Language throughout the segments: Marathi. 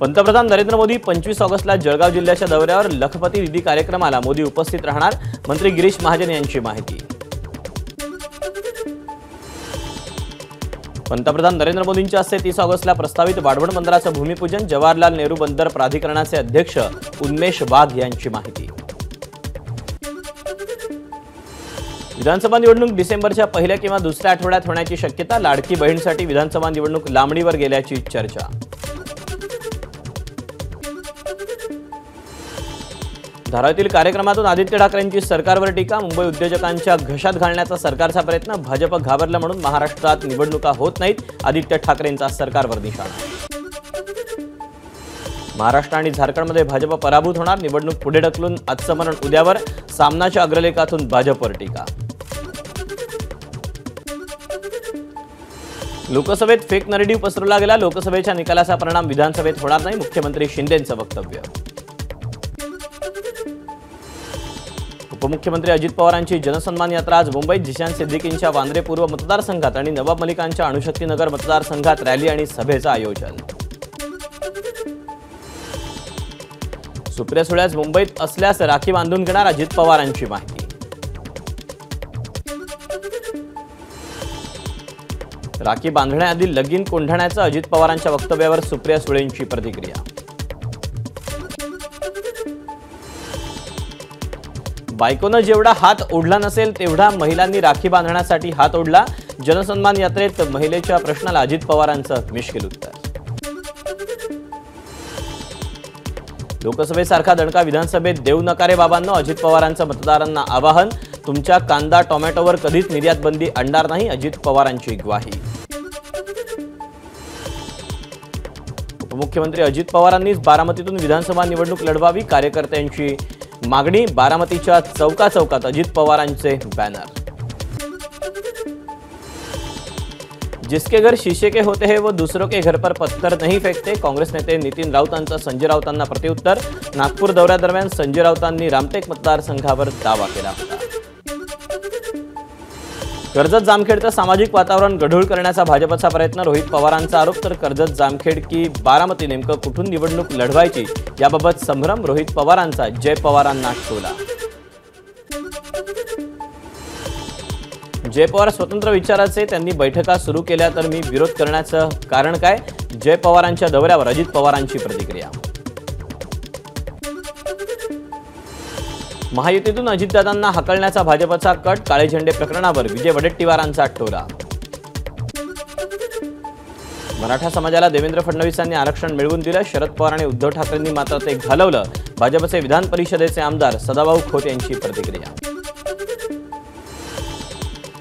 पंतप्रधान नरेंद्र मोदी 25 ऑगस्टला जळगाव जिल्ह्याच्या दौऱ्यावर लखपती निधी कार्यक्रमाला मोदी उपस्थित राहणार, मंत्री गिरीश महाजन यांची माहिती। पंतप्रधान नरेंद्र मोदींच्या हस्ते 30 ऑगस्टला प्रस्तावित वाढवण बंदराचं भूमिपूजन, जवाहरलाल नेहरू बंदर प्राधिकरणाचे अध्यक्ष उन्मेष वाघ यांची माहिती। विधानसभा निवडणूक डिसेंबरच्या पहिल्या किंवा दुसऱ्या आठवड्यात होण्याची शक्यता, लाडकी बहीणसाठी विधानसभा निवडणूक लांबणीवर गेल्याची चर्चा। धारावीतील कार्यक्रमातून आदित्य ठाकरेंची सरकारवर टीका, मुंबई उद्योजकांच्या घशात घालण्याचा सरकारचा प्रयत्न, भाजप घाबरलं म्हणून महाराष्ट्रात निवडणुका होत नाहीत, आदित्य ठाकरेंचा सरकारवर निशाणा। महाराष्ट्र आणि झारखंडमध्ये भाजप पराभूत होणार, निवडणूक पुढे ढकलून आजचं मरण उद्यावर, सामनाच्या अग्रलेखातून भाजपवर टीका। लोकसभेत फेक नरेटिव्ह पसरवला गेला, लोकसभेच्या निकालाचा परिणाम विधानसभेत होणार नाही, मुख्यमंत्री शिंदेंचं वक्तव्य। उपमुख्यमंत्री अजित पवारांची जनसन्मान यात्रा आज मुंबईत, जिशान सिद्दीकींच्या वांद्रे पूर्व मतदारसंघात आणि नवाब मलिकांच्या अणुशक्तीनगर मतदारसंघात रॅली आणि सभेचं आयोजन। सुप्रिया सुळे आज मुंबईत असल्यास राखी बांधून घेणार, अजित पवारांची माहिती। राखी बांधण्याआधी लगीन कोंढाण्याचं अजित पवारांच्या वक्तव्यावर सुप्रिया सुळेंची प्रतिक्रिया। बायकोनं जेवढा हात ओढला नसेल तेवढा महिलांनी राखी बांधण्यासाठी हात ओढला, जनसन्मान यात्रेत महिलेच्या प्रश्नाला अजित पवारांचं मिश्किल उत्तर। लोकसभेसारखा दणका विधानसभेत देऊ नका रे बाबांनो, अजित पवारांचं मतदारांना आवाहन, तुमच्या कांदा टोमॅटोवर कधीच निर्यात बंदी आणणार नाही, अजित पवारांची ग्वाही। उपमुख्यमंत्री अजित पवारांनीच बारामतीतून विधानसभा निवडणूक लढवावी, कार्यकर्त्यांची मागणी, बारामतीच्या चौकाचौकात अजित पवारांचे बॅनर। जिसके घर शीशे के होते हैं वो दूसरों के घर पर पत्थर नहीं फेकते, काँग्रेस नेते नितीन राऊतांचं संजय राऊतांना प्रत्युत्तर, नागपूर दौऱ्यादरम्यान संजय राऊतांनी रामटेक मतदारसंघावर दावा केला होता। कर्जत जामखेडचं सामाजिक वातावरण गढूळ करण्याचा भाजपचा प्रयत्न, रोहित पवारांचा आरोप, तर कर्जत जामखेड की बारामती नेमकं कुठून निवडणूक लढवायची याबाबत संभ्रम, रोहित पवारांचा जय पवारांना टोला। जय पवार स्वतंत्र विचाराचे, त्यांनी बैठका सुरू केल्या तर मी विरोध करण्याचं कारण काय, जय पवारांच्या दौऱ्यावर अजित पवारांची प्रतिक्रिया। महायुतीतून अजितदादांना हाकलण्याचा भाजपचा कट, काळे झेंडे प्रकरणावर विजय वडेट्टीवारांचा टोला। मराठा समाजाला देवेंद्र फडणवीसांनी आरक्षण मिळवून दिलं, शरद पवार आणि उद्धव ठाकरेंनी मात्र ते घालवलं, भाजपचे विधान परिषदेचे आमदार सदाभाऊ खोत यांची प्रतिक्रिया।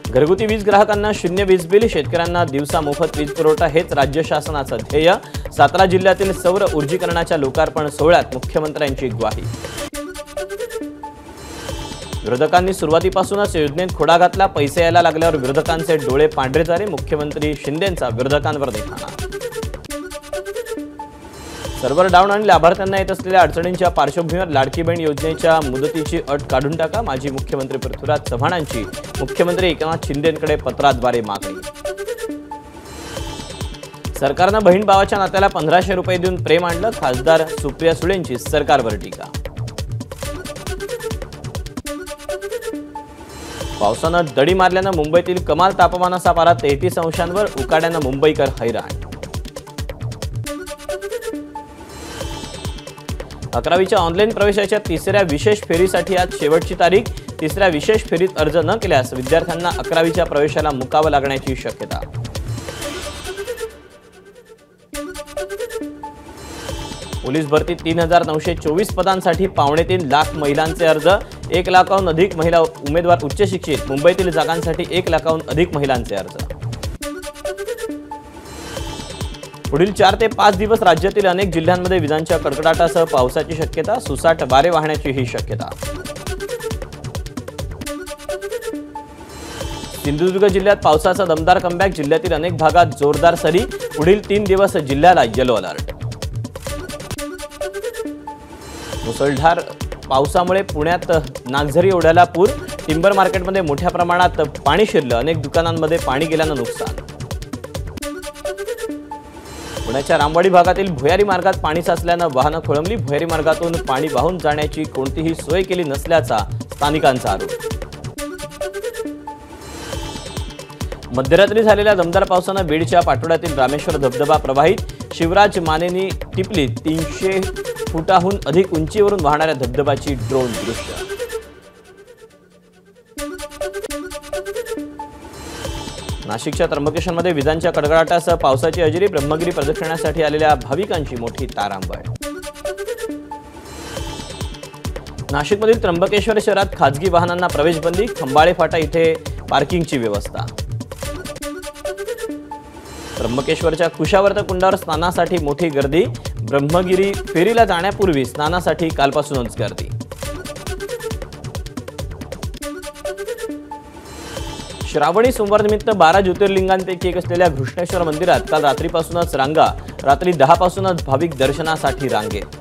घरगुती वीज ग्राहकांना शून्य वीज बिल, शेतकऱ्यांना दिवसा मोफत वीज पुरवठा हेच राज्य शासनाचं ध्येय, सातारा जिल्ह्यातील सौर ऊर्जीकरणाच्या लोकार्पण सोहळ्यात मुख्यमंत्र्यांची ग्वाही। विरोधकांनी सुरुवातीपासूनच योजनेत खोडा घातला, पैसे यायला लागल्यावर विरोधकांचे डोळे पांढरे झाले, मुख्यमंत्री शिंदेंचा विरोधकांवर निशाणा। सर्व्हर डाऊन आणि लाभार्थ्यांना येत असलेल्या अडचणींच्या पार्श्वभूमीवर लाडकी बहीण योजनेच्या मुदतीची अट काढून टाका, माजी मुख्यमंत्री पृथ्वीराज चव्हाणांची मुख्यमंत्री एकनाथ शिंदेंकडे पत्राद्वारे मागणी। सरकारनं बहीण भावाच्या नात्याला 1500 रुपये देऊन प्रेम आणलं, खासदार सुप्रिया सुळेंची सरकारवर टीका। पावसानं दडी मारल्यानं मुंबईतील कमाल तापमानाचा पारा 33 अंशांवर, उकाड्यानं मुंबईकर हैराण। 11वीच्या ऑनलाईन प्रवेशाच्या तिसऱ्या विशेष फेरीसाठी आज शेवटची तारीख, तिसऱ्या विशेष फेरीत अर्ज न केल्यास विद्यार्थ्यांना 11वीच्या प्रवेशाला मुकावं लागण्याची शक्यता। पोलीस भरती 3924 पदांसाठी 3.25 लाख महिलांचे अर्ज, 1 लाखाहून अधिक महिला उमेदवार उच्च शिक्षित, मुंबईतील जागांसाठी 1 लाखाहून अधिक महिलांचे अर्ज। पुढील 4 ते 5 दिवस राज्यातील अनेक जिल्ह्यांमध्ये विजांच्या कडकडाटासह पावसाची शक्यता, सुसाट वारे वाहण्याची ही शक्यता। सिंधुदुर्ग जिल्ह्यात पावसाचा दमदार कमबॅक, जिल्ह्यातील अनेक भागात जोरदार सरी, पुढील 3 दिवस जिल्ह्याला येलो अलर्ट। मुसळधार पावसामुळे पुण्यात नागझरी ओढ्याला पूर, टिंबर मार्केटमध्ये मोठ्या प्रमाणात पाणी शिरलं, अनेक दुकानांमध्ये पाणी गेल्यानं नुकसान। पुण्याच्या रामवाडी भागातील भुयारी मार्गात पाणी साचल्यानं वाहनं खोळंबली। भुयारी मार्गातून पाणी वाहून जाण्याची कोणतीही सोय केली नसल्याचा स्थानिकांचा आरोप। मध्यरात्री झालेल्या दमदार पावसानं बीडच्या पाटोड्यातील रामेश्वर धबधबा प्रवाहित। शिवराज मानेनी टिपली 300 फुटाहून अधिक उंचीवरून वाहणाऱ्या धबधबाची ड्रोन दृश्य। नाशिकच्या त्र्यंबकेश्वरमध्ये विजांच्या कडकडाटासह पावसाची हजेरी। ब्रह्मगिरी प्रदक्षिणासाठी आलेल्या भाविकांची मोठी तारांबळ। नाशिकमधील त्र्यंबकेश्वर शहरात खासगी वाहनांना प्रवेश बंदी। खंबाळे फाटा इथे पार्किंगची व्यवस्था। त्र्यंबकेश्वरच्या कुशावर्त कुंडावर स्नानासाठी मोठी गर्दी। ब्रह्मगिरी फेरीला जाण्यापूर्वी स्नानासाठी कालपासूनच गर्दी। श्रावणी सोमवारनिमित्त 12 ज्योतिर्लिंगांपैकी एक असलेल्या घृष्णेश्वर मंदिरात काल रात्रीपासूनच रांगा। रात्री 10 पासूनच भाविक दर्शनासाठी रांगेत।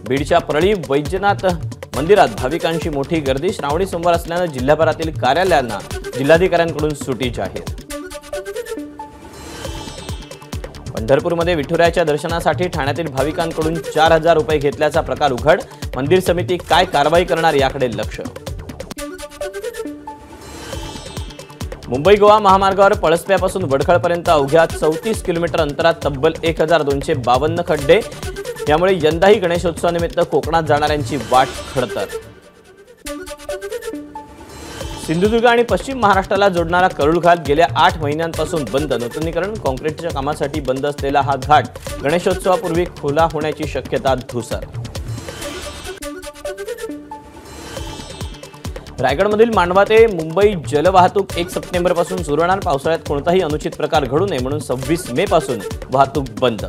बीडच्या परळी वैजनाथ मंदिरात भाविकांची मोठी गर्दी। श्रावणी सोमवार असल्यानं जिल्हाभरातील कार्यालयांना जिल्हाधिकाऱ्यांकडून सुटी जाहीर। पंढरपूरमध्ये विठुरायाच्या दर्शनासाठी ठाण्यातील भाविकांकडून 4000 रुपये घेतल्याचा प्रकार उघड। मंदिर समिती काय कारवाई करणार याकडे लक्ष। मुंबई गोवा महामार्गावर पळसप्यापासून वडखळपर्यंत अवघ्या 34 किलोमीटर अंतरात तब्बल 1252 खड्डे। यामुळे यंदाही गणेशोत्सवानिमित्त कोकणात जाणाऱ्यांची वाट खडतर। सिंधुदुर्ग आणि पश्चिम महाराष्ट्राला जोडणारा करूळ घाट गेल्या 8 महिन्यांपासून बंद। नूतनीकरण काँक्रीटच्या कामासाठी बंद असलेला हा घाट गणेशोत्सवापूर्वी खुला होण्याची शक्यता धुसर। रायगडमधील मांडवा ते मुंबई जलवाहतूक 1 सप्टेंबरपासून सुरू होणार। पावसाळ्यात कोणताही अनुचित प्रकार घडू नये म्हणून 26 मे पासून वाहतूक बंद।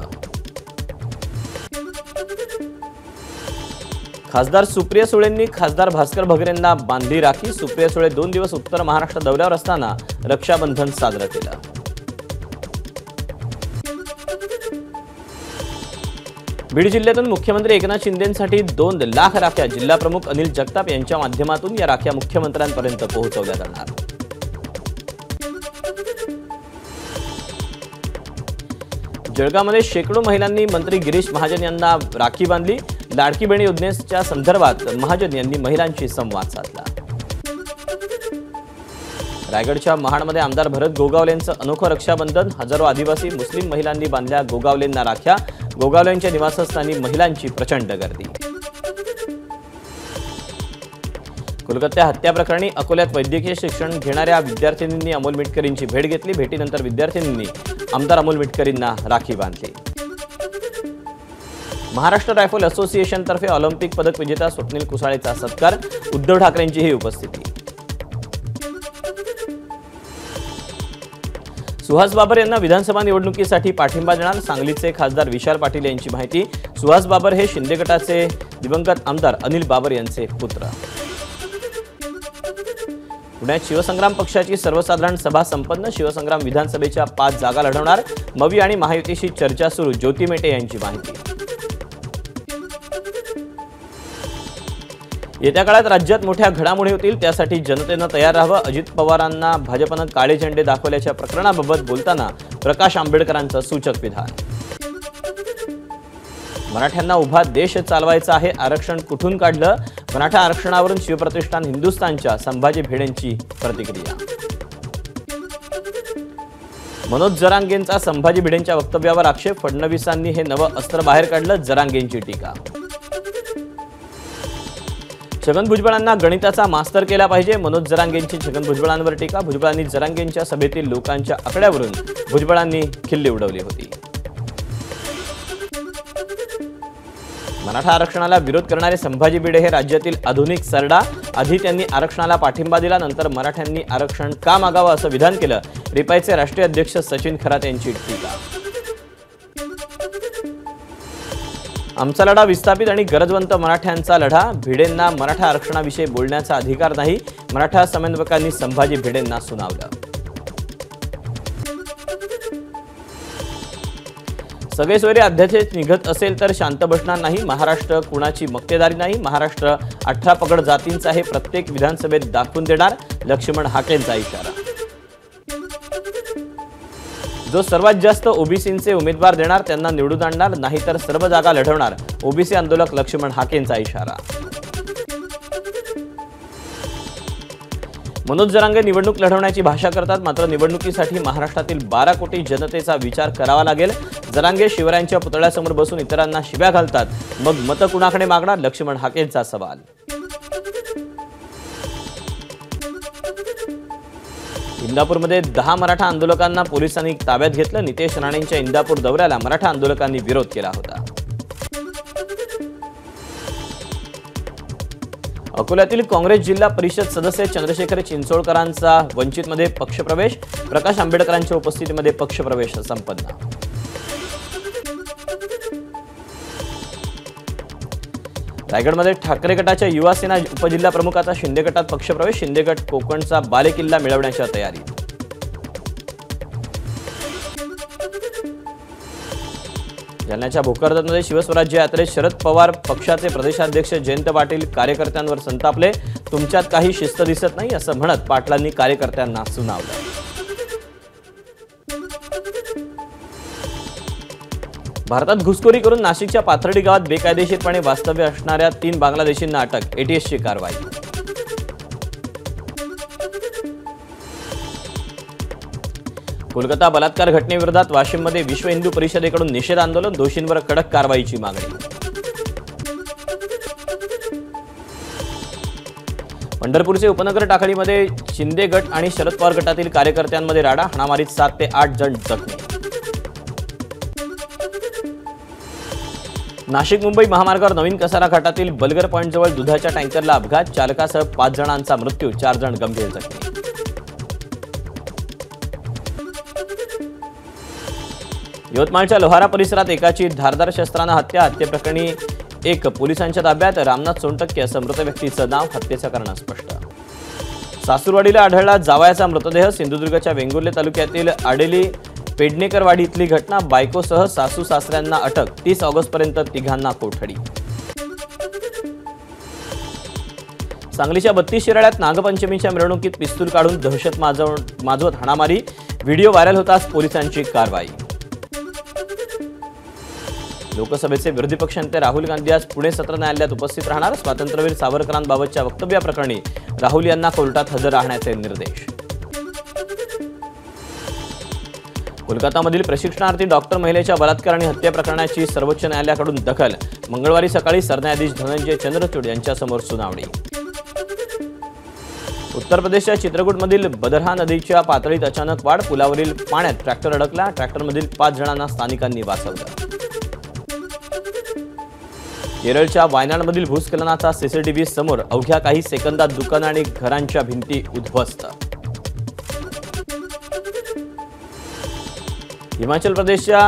खासदार सुप्रिया सुळेंनी खासदार भास्कर भगरेंना बांधली राखी। सुप्रिया सुळे 2 दिवस उत्तर महाराष्ट्र दौऱ्यावर असताना रक्षाबंधन साजरं केलं। बीड जिल्ह्यातून मुख्यमंत्री एकनाथ शिंदेंसाठी 2 लाख राख्या जिल्हा प्रमुख अनिल जगताप यांच्या माध्यमातून या राख्या मुख्यमंत्र्यांपर्यंत पोहोचवल्या जाणार। जळगावमध्ये शेकडो महिलांनी मंत्री गिरीश महाजन यांना राखी बांधली। लाडकी बहीण योजनेच्या संदर्भात महाजन यांनी महिलांशी संवाद साधला। रायगडच्या महाडमध्ये आमदार भरत गोगावलेंचं अनोखं रक्षाबंधन। हजारो आदिवासी मुस्लिम महिलांनी बांधल्या गोगावलेंना राख्या। गोगावलेंच्या निवासस्थानी महिलांची प्रचंड गर्दी। कोलकाता हत्या प्रकरणी अकोल्यात वैद्यकीय शिक्षण घेणाऱ्या विद्यार्थिनींनी अमोल मिटकरींची भेट घेतली। भेटीनंतर विद्यार्थिनींनी आमदार अमोल मिटकरींना राखी बांधली। महाराष्ट्र रायफल असोसिएशनतर्फे ऑलिम्पिक पदक विजेता स्वप्नील कुसाळेचा सत्कार। उद्धव ठाकरेंचीही उपस्थिती। सुहास बाबर यांना विधानसभा निवडणुकीसाठी पाठिंबा देणार। सांगलीचे खासदार विशाल पाटील यांची माहिती। सुहास बाबर हे शिंदे गटाचे दिवंगत आमदार अनिल बाबर यांचे पुत्र। पुण्यात शिवसंग्राम पक्षाची सर्वसाधारण सभा संपन्न। शिवसंग्राम विधानसभेच्या 5 जागा लढवणार। मवी आणि महायुतीशी चर्चा सुरू। ज्योती मेटे यांची माहिती। येत्या काळात राज्यात मोठ्या घडामोडी होतील, त्यासाठी जनतेनं तयार राहावं। अजित पवारांना भाजपनं काळे झेंडे दाखवल्याच्या प्रकरणाबाबत बोलताना प्रकाश आंबेडकरांचं सूचक विधान। मराठ्यांना उभा देश चालवायचा आहे, आरक्षण कुठून काढलं? मराठा आरक्षणावरून शिवप्रतिष्ठान हिंदुस्थानच्या संभाजी भिडेंची प्रतिक्रिया। मनोज जरांगेंचा संभाजी भिडेंच्या वक्तव्यावर आक्षेप। फडणवीसांनी हे नवं अस्त्र बाहेर काढलं, जरांगेंची टीका। छगन भुजबळांना गणिताचा मास्तर केला पाहिजे, मनोज जरांगेंची छगन भुजबळांवर टीका। भुजबळांनी जरांगेंच्या सभेतील लोकांच्या आकड्यावरून भुजबळांनी खिल्ली उडवली होती। मराठा आरक्षणाला विरोध करणारे संभाजी भिडे हे राज्यातील आधुनिक सरडा। आधी त्यांनी आरक्षणाला पाठिंबा दिला, नंतर मराठ्यांनी आरक्षण का मागावं असं विधान केलं। रिपाईचे राष्ट्रीय अध्यक्ष सचिन खरात यांची टीका। आमचा लढा विस्थापित आणि गरजवंत मराठ्यांचा लढा। भिडेंना मराठा आरक्षणाविषयी बोलण्याचा अधिकार नाही, मराठा समन्वयकांनी संभाजी भिडेंना सुनावलं। सगळे सोयरे अध्यादेश निघत असेल तर शांत बसणार नाही, महाराष्ट्र कुणाची मक्तेदारी नाही। महाराष्ट्र 18 पगड जातींचा आहे, प्रत्येक विधानसभेत दाखवून देणार, लक्ष्मण हाकेंचा इशारा। जो सर्वात जास्त ओबीसींचे उमेदवार देणार त्यांना निवडून आणणार, नाहीतर सर्व जागा लढवणार, ओबीसी आंदोलक लक्ष्मण हाकेंचा इशारा. मनोज जरांगे निवडणूक लढवण्याची भाषा करतात, मात्र निवडणुकीसाठी महाराष्ट्रातील 12 कोटी जनतेचा विचार करावा लागेल. जरांगे शिवरायांच्या पुतळ्यासमोर बसून इतरांना शिव्या घालतात, मग मतं कुणाकडे मागणार, लक्ष्मण हाकेंचा सवाल. इंदापूरमध्ये 10 मराठा आंदोलकांना पोलिसांनी ताब्यात घेतलं. नितेश राणेंच्या इंदापूर दौऱ्याला मराठा आंदोलकांनी विरोध केला होता. अकोल्यातील काँग्रेस जिल्हा परिषद सदस्य चंद्रशेखर चिंचोळकरांचा वंचितमध्ये पक्षप्रवेश. प्रकाश आंबेडकरांच्या उपस्थितीमध्ये पक्षप्रवेश संपन्न. रायगडमध्ये ठाकरे गटाच्या युवा सेना उपजिल्हा प्रमुखाचा शिंदे गटात पक्षप्रवेश. शिंदे गट कोकणचा बालेकिल्ला मिळवण्याच्या तयारी. जालन्याच्या भोकरदनमध्ये शिवस्वराज्य यात्रेत शरद पवार पक्षाचे प्रदेशाध्यक्ष जयंत पाटील कार्यकर्त्यांवर संतापले. तुमच्यात काही शिस्त दिसत नाही असं म्हणत पाटलांनी कार्यकर्त्यांना सुनावलं. भारतात घुसखोरी करून नाशिकच्या पाथर्डी गावात बेकायदेशीरपणे वास्तव्य असणाऱ्या 3 बांगलादेशींना अटक. एटीएसची कारवाई. कोलकाता बलात्कार घटनेविरोधात वाशिममध्ये विश्व हिंदू परिषदेकडून निषेध आंदोलन. दोषींवर कडक कारवाईची मागणी. पंढरपूरचे उपनगर टाकळीमध्ये शिंदे गट आणि शरद पवार गटातील कार्यकर्त्यांमध्ये राडा. हाणामारीत 7 ते 8 जण जखमी. नाशिक मुंबई महामार्गावर नवीन कसारा घाटातील बलगर पॉइंटजवळ दुधाच्या टँकरला अपघात. चालकासह 5 जणांचा मृत्यू, 4 जण गंभीर जखमी. यवतमाळच्या लोहारा परिसरात एकाची धारदार शस्त्रानं हत्या. हत्येप्रकरणी 1 पोलिसांच्या ताब्यात. रामनाथ सोनटक्के असं मृत व्यक्तीचं नाव. हत्येचं कारण स्पष्ट. सासूरवाडीला आढळला जावयाचा मृतदेह. सिंधुदुर्गच्या वेंगुर्ले तालुक्यातील आडेली पेडणेकरवाडी इथली घटना. बायकोसह सासू सासऱ्यांना अटक. 30 ऑगस्टपर्यंत तिघांना कोठडी. सांगलीच्या 32 शिराळ्यात नागपंचमीच्या मिरवणुकीत पिस्तूल काढून दहशत माजवत हाणामारी. व्हिडिओ व्हायरल होताच पोलिसांची कारवाई. लोकसभेचे विरोधी पक्षनेते राहुल गांधी आज पुणे सत्र न्यायालयात उपस्थित राहणार. स्वातंत्र्यवीर सावरकरांबाबतच्या वक्तव्याप्रकरणी राहुल यांना कोर्टात हजर राहण्याचे निर्देश. कोलकातामधील प्रशिक्षणार्थी डॉक्टर महिलेच्या बलात्कार आणि हत्या प्रकरणाची सर्वोच्च न्यायालयाकडून दखल. मंगळवारी सकाळी सरन्यायाधीश धनंजय चंद्रचूड यांच्यासमोर सुनावणी. उत्तर प्रदेशच्या चित्रकूटमधील बदरहा नदीच्या पातळीत अचानक वाढ. पुलावरील पाण्यात ट्रॅक्टर अडकला. ट्रॅक्टरमधील 5 जणांना स्थानिकांनी वाचवलं. केरळच्या वायनाडमधील भूस्खलनाचा सीसीटीव्ही समोर. अवघ्या काही सेकंदात दुकानं आणि घरांच्या भिंती उद्ध्वस्त. हिमाचल प्रदेशच्या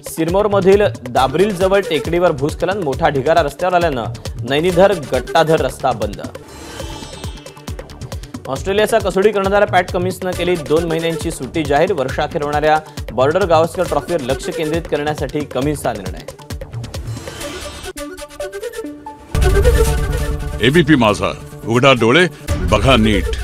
सिरमौरमधील दाब्रिल जवळ टेकडीवर भूस्खलन. मोठा ढिगारा रस्त्यावर आल्यानं नैनीधर गट्टाधर रस्ता बंद. ऑस्ट्रेलियाचा कसोटी कर्णधार पॅट कमिन्सनं केली 2 महिन्यांची सुट्टी जाहीर. वर्षाखेर होणाऱ्या बॉर्डर गावस्कर ट्रॉफीवर लक्ष केंद्रित करण्यासाठी कमिन्सचा निर्णय. एबीपी माझा, उघडा डोळे बघा नीट.